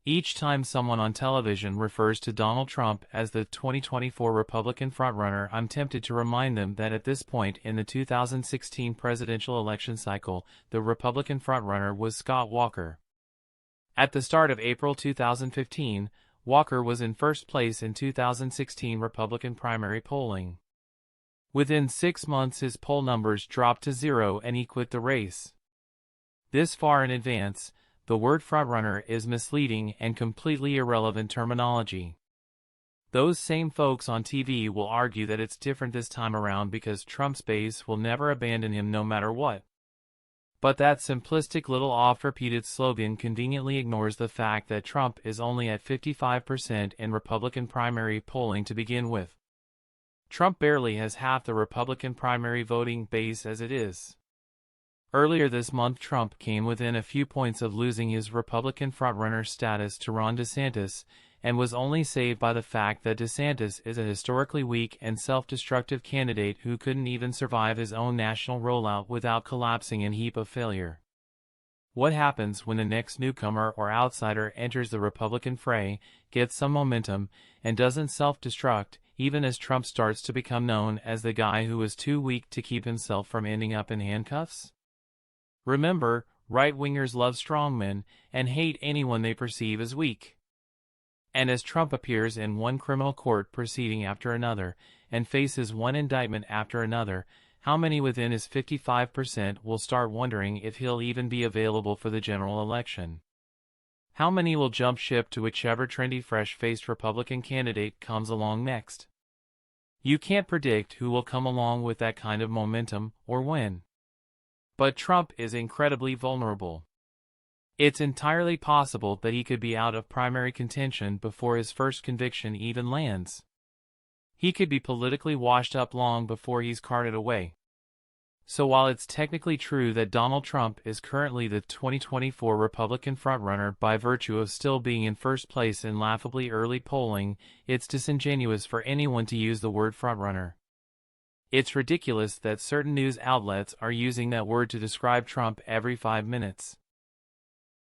Each time someone on television refers to Donald Trump as the 2024 Republican frontrunner, I'm tempted to remind them that at this point in the 2016 presidential election cycle, the Republican frontrunner was Scott Walker. At the start of April 2015, Walker was in first place in 2016 Republican primary polling. Within 6 months his poll numbers dropped to 0 and he quit the race. This far in advance, the word frontrunner is misleading and completely irrelevant terminology. Those same folks on TV will argue that it's different this time around because Trump's base will never abandon him no matter what. But that simplistic little oft-repeated slogan conveniently ignores the fact that Trump is only at 55% in Republican primary polling to begin with. Trump barely has half the Republican primary voting base as it is. Earlier this month, Trump came within a few points of losing his Republican frontrunner status to Ron DeSantis, and was only saved by the fact that DeSantis is a historically weak and self-destructive candidate who couldn't even survive his own national rollout without collapsing in a heap of failure. What happens when the next newcomer or outsider enters the Republican fray, gets some momentum, and doesn't self-destruct, even as Trump starts to become known as the guy who was too weak to keep himself from ending up in handcuffs? Remember, right-wingers love strongmen and hate anyone they perceive as weak. And as Trump appears in one criminal court proceeding after another, and faces one indictment after another, how many within his 55% will start wondering if he'll even be available for the general election? How many will jump ship to whichever trendy fresh-faced Republican candidate comes along next? You can't predict who will come along with that kind of momentum, or when. But Trump is incredibly vulnerable. It's entirely possible that he could be out of primary contention before his first conviction even lands. He could be politically washed up long before he's carted away. So while it's technically true that Donald Trump is currently the 2024 Republican frontrunner by virtue of still being in first place in laughably early polling, it's disingenuous for anyone to use the word frontrunner. It's ridiculous that certain news outlets are using that word to describe Trump every 5 minutes.